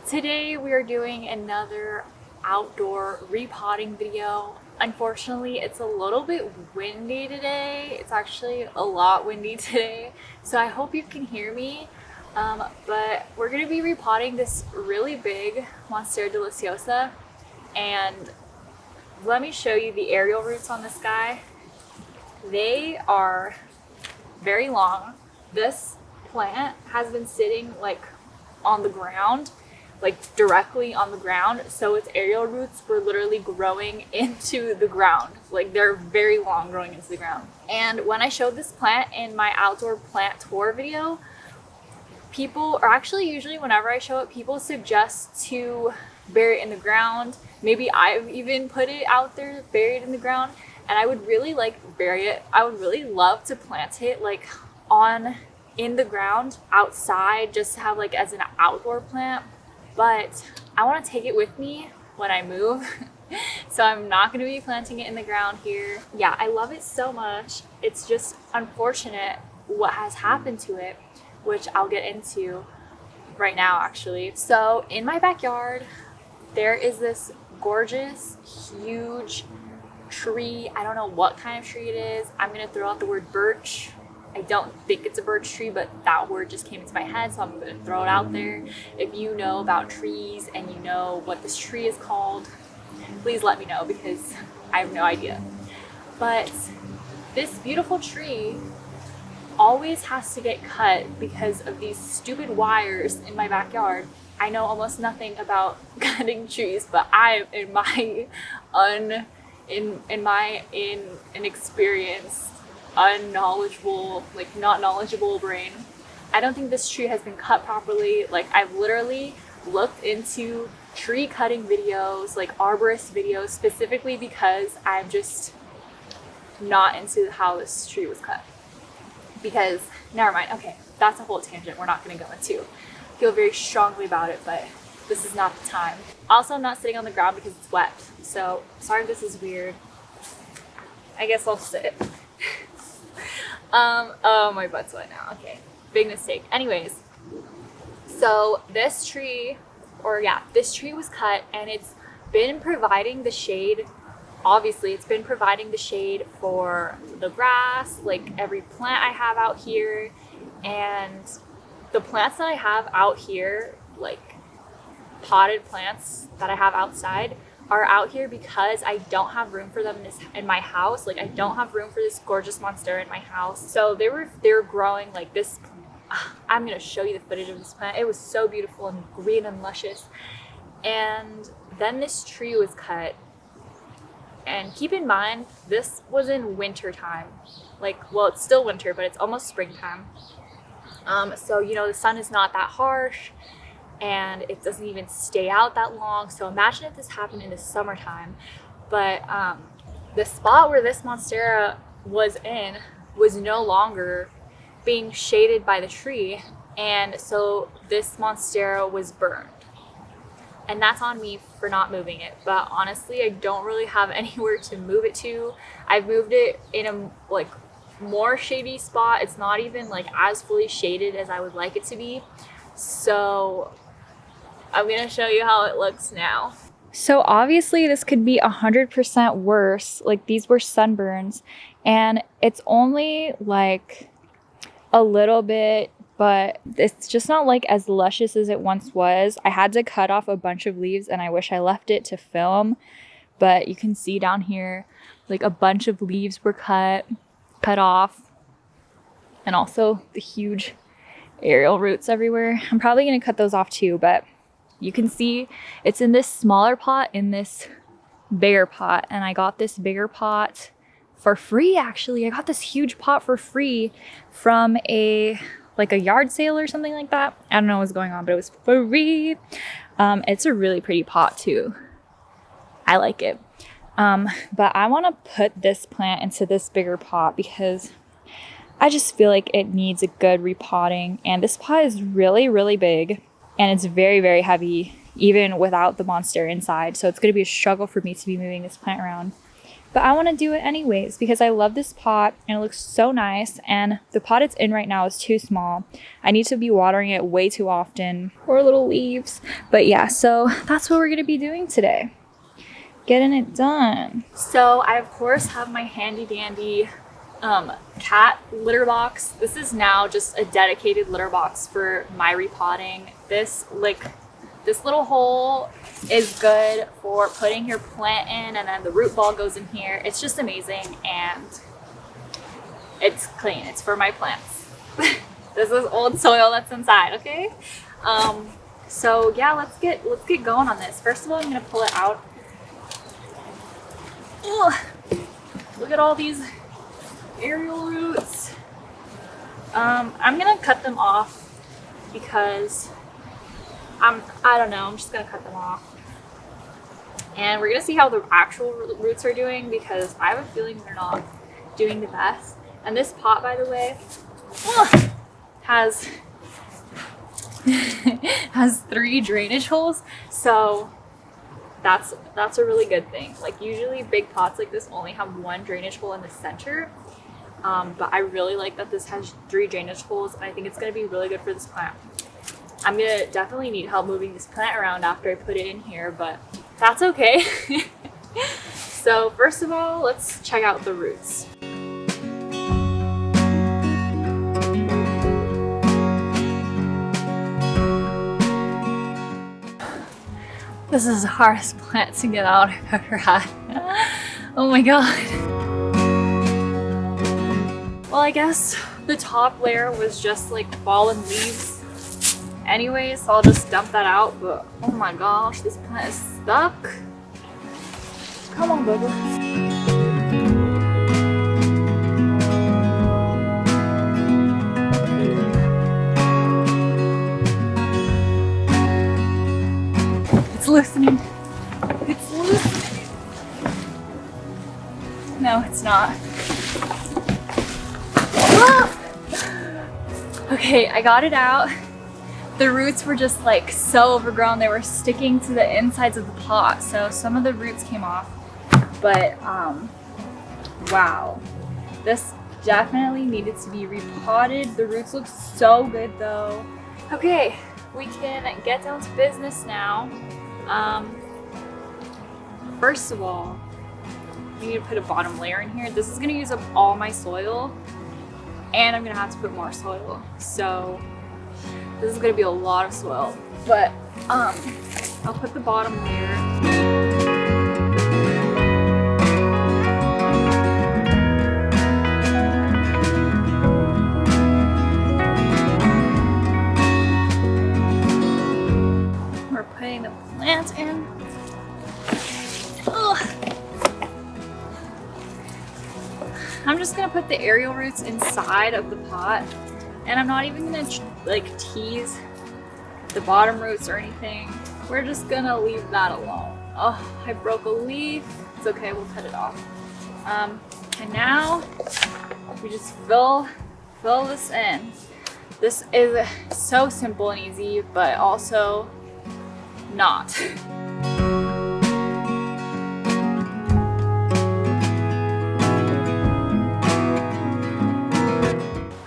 Today we are doing another outdoor repotting video. Unfortunately, it's a little bit windy today. It's actually a lot windy today, so I hope you can hear me. But we're going to be repotting this really big Monstera Deliciosa, and let me show you the aerial roots on this guy. They are very long. This plant has been sitting like on the ground, like directly on the ground, so its aerial roots were literally growing into the ground. Like they're very long, growing into the ground. And when I showed this plant in my outdoor plant tour video, people, or actually usually whenever I show it, people suggest to bury it in the ground. Maybe I've even put it out there buried in the ground, and I would really like bury it. I would really love to plant it like in the ground outside, just to have like as an outdoor plant, but I want to take it with me when I move. So I'm not going to be planting it in the ground here. Yeah, I love it so much. It's just unfortunate what has happened to it, which I'll get into right now actually. So in my backyard there is this gorgeous huge tree. I don't know what kind of tree it is. I'm gonna throw out the word birch. I don't think it's a birch tree, but that word just came into my head, so I'm gonna throw it out there. If you know about trees and you know what this tree is called, please let me know, because I have no idea. But this beautiful tree always has to get cut because of these stupid wires in my backyard. I know almost nothing about cutting trees, but I, in my inexperienced, unknowledgeable, like not knowledgeable brain, I don't think this tree has been cut properly. Like I've literally looked into tree cutting videos, like arborist videos, specifically because I'm just not into how this tree was cut. Because, never mind, okay, that's a whole tangent we're not gonna go into. I feel very strongly about it, but this is not the time. Also, I'm not sitting on the ground because it's wet, so sorry if this is weird. I guess I'll sit. Oh, my butt's wet now. Okay, big mistake. Anyways, so this tree was cut, and it's been providing the shade. Obviously, it's been providing the shade for the grass, like every plant I have out here. And the plants that I have out here, like potted plants that I have outside, are out here because I don't have room for them in my house. Like I don't have room for this gorgeous Monstera in my house. So they were growing like this. I'm gonna show you the footage of this plant. It was so beautiful and green and luscious. And then this tree was cut. And keep in mind, this was in winter time. Like, well, it's still winter, but it's almost springtime. So, you know, the sun is not that harsh, and it doesn't even stay out that long. So imagine if this happened in the summertime. But the spot where this Monstera was in was no longer being shaded by the tree, and so this Monstera was burned. And that's on me for not moving it. But honestly, I don't really have anywhere to move it to. I've moved it in a like more shady spot. It's not even like as fully shaded as I would like it to be. So I'm gonna show you how it looks now. So obviously this could be 100% worse. Like these were sunburns, and it's only like a little bit, but it's just not like as luscious as it once was. I had to cut off a bunch of leaves, and I wish I left it to film, but you can see down here like a bunch of leaves were cut off, and also the huge aerial roots everywhere. I'm probably gonna cut those off too, but you can see it's in this smaller pot, in this bigger pot, and I got this bigger pot for free. Actually, I got this huge pot for free from a yard sale or something like that. I don't know what's going on, but it was free. It's a really pretty pot too. I like it. But I want to put this plant into this bigger pot because I just feel like it needs a good repotting. And this pot is really, really big, and it's very, very heavy, even without the Monstera inside. So it's going to be a struggle for me to be moving this plant around. but I want to do it anyways because I love this pot and it looks so nice, and the pot it's in right now is too small. I need to be watering it way too often. Poor little leaves. But yeah, so that's what we're going to be doing today. Getting it done. So I of course have my handy dandy cat litter box. This is now just a dedicated litter box for my repotting. This little hole is good for putting your plant in, and then the root ball goes in here. It's just amazing, and it's clean. It's for my plants. This is old soil that's inside, okay? So yeah, let's get going on this. First of all, I'm gonna pull it out. Ugh. Look at all these aerial roots. I'm gonna cut them off because I don't know, I'm just gonna cut them off. And we're gonna see how the actual roots are doing because I have a feeling they're not doing the best. And this pot, by the way, has 3 drainage holes. So that's a really good thing. Like usually big pots like this only have 1 drainage hole in the center. But I really like that this has 3 drainage holes, and I think it's gonna be really good for this plant. I'm gonna definitely need help moving this plant around after I put it in here, but that's okay. So first of all, let's check out the roots. This is the hardest plant to get out I've ever had. Oh my god. Well, I guess the top layer was just like fallen leaves anyways, so I'll just dump that out. But oh my gosh, this plant is stuck. Come on, Bubba. It's loosening. It's loosening. No, it's not. Ah! Okay, I got it out. The roots were just like so overgrown. They were sticking to the insides of the pot. So some of the roots came off, but wow. This definitely needed to be repotted. The roots look so good though. Okay, we can get down to business now. First of all, we need to put a bottom layer in here. This is gonna use up all my soil, and I'm gonna have to put more soil. So this is gonna be a lot of soil, but I'll put the bottom layer. We're putting the plant in. Ugh. I'm just gonna put the aerial roots inside of the pot, and I'm not even gonna like tease the bottom roots or anything. We're just gonna leave that alone. Oh, I broke a leaf. It's okay, we'll cut it off. And now we just fill this in. This is so simple and easy, but also not.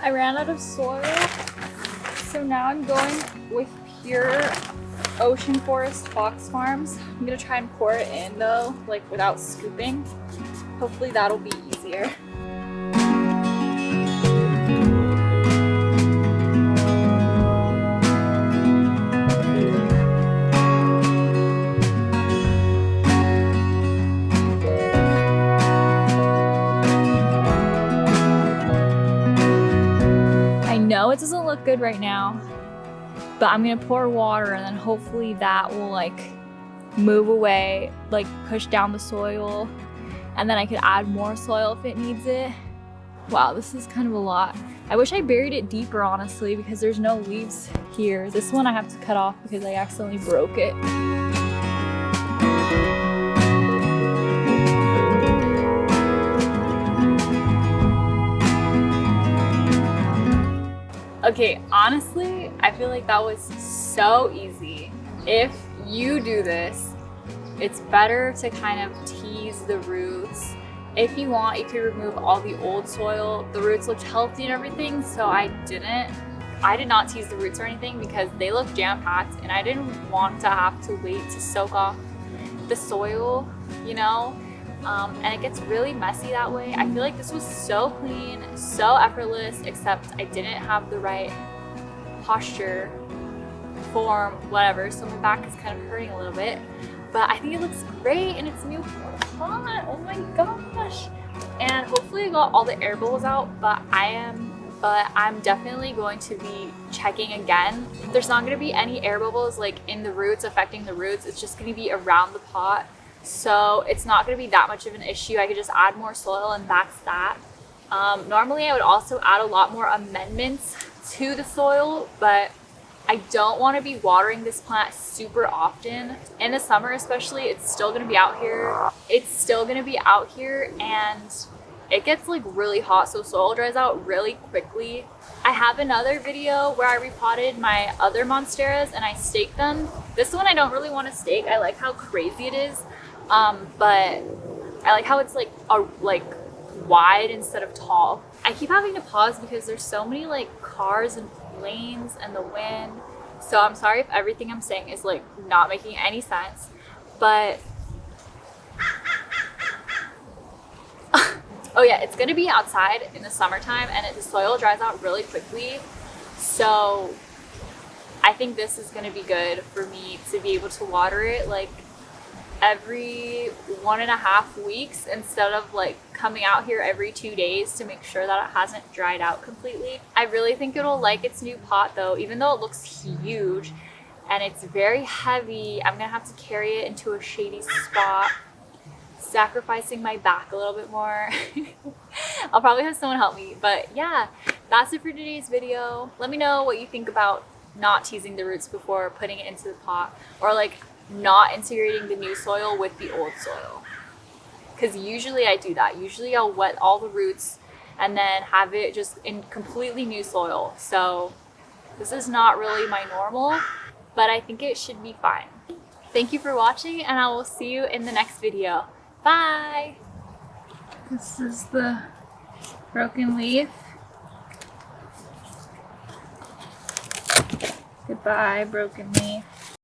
I ran out of soil, so now I'm going with pure Ocean Forest Fox Farms. I'm gonna try and pour it in though, like without scooping. Hopefully that'll be easier. No, it doesn't look good right now, but I'm gonna pour water and then hopefully that will like move away, like push down the soil, and then I could add more soil if it needs it. Wow, this is kind of a lot. I wish I buried it deeper, honestly, because there's no leaves here. This one I have to cut off because I accidentally broke it. Okay, honestly, I feel like that was so easy. If you do this, it's better to kind of tease the roots If you want, you could remove all the old soil. The roots looked healthy and everything, so I did not tease the roots or anything because they look jam-packed and I didn't want to have to wait to soak off the soil, you know? And it gets really messy that way. I feel like this was so clean, so effortless, except I didn't have the right posture, form, whatever, so my back is kind of hurting a little bit. But I think it looks great in its new pot. Oh my gosh. And hopefully I got all the air bubbles out, but I'm definitely going to be checking again. There's not going to be any air bubbles like in the roots affecting the roots. It's just going to be around the pot. So it's not going to be that much of an issue. I could just add more soil and that's that. Normally I would also add a lot more amendments to the soil, but I don't want to be watering this plant super often. In the summer especially, it's still going to be out here. And it gets like really hot, so soil dries out really quickly. I have another video where I repotted my other Monsteras and I staked them. This one I don't really want to stake. I like how crazy it is, but I like how it's like wide instead of tall. I keep having to pause because there's so many like cars and planes and the wind. So I'm sorry if everything I'm saying is like not making any sense, but oh yeah, it's gonna be outside in the summertime and the soil dries out really quickly. So I think this is gonna be good for me to be able to water it like every 1.5 weeks instead of like coming out here every 2 days to make sure that it hasn't dried out completely. I really think it'll like its new pot though, even though it looks huge and it's very heavy. I'm gonna have to carry it into a shady spot, sacrificing my back a little bit more. I'll probably have someone help me, but yeah, that's it for today's video. Let me know what you think about not teasing the roots before putting it into the pot, or like not integrating the new soil with the old soil, because usually I do that. Usually I'll wet all the roots and then have it just in completely new soil. So this is not really my normal, but I think it should be fine. Thank you for watching and I will see you in the next video. Bye! This is the broken leaf. Goodbye, broken leaf.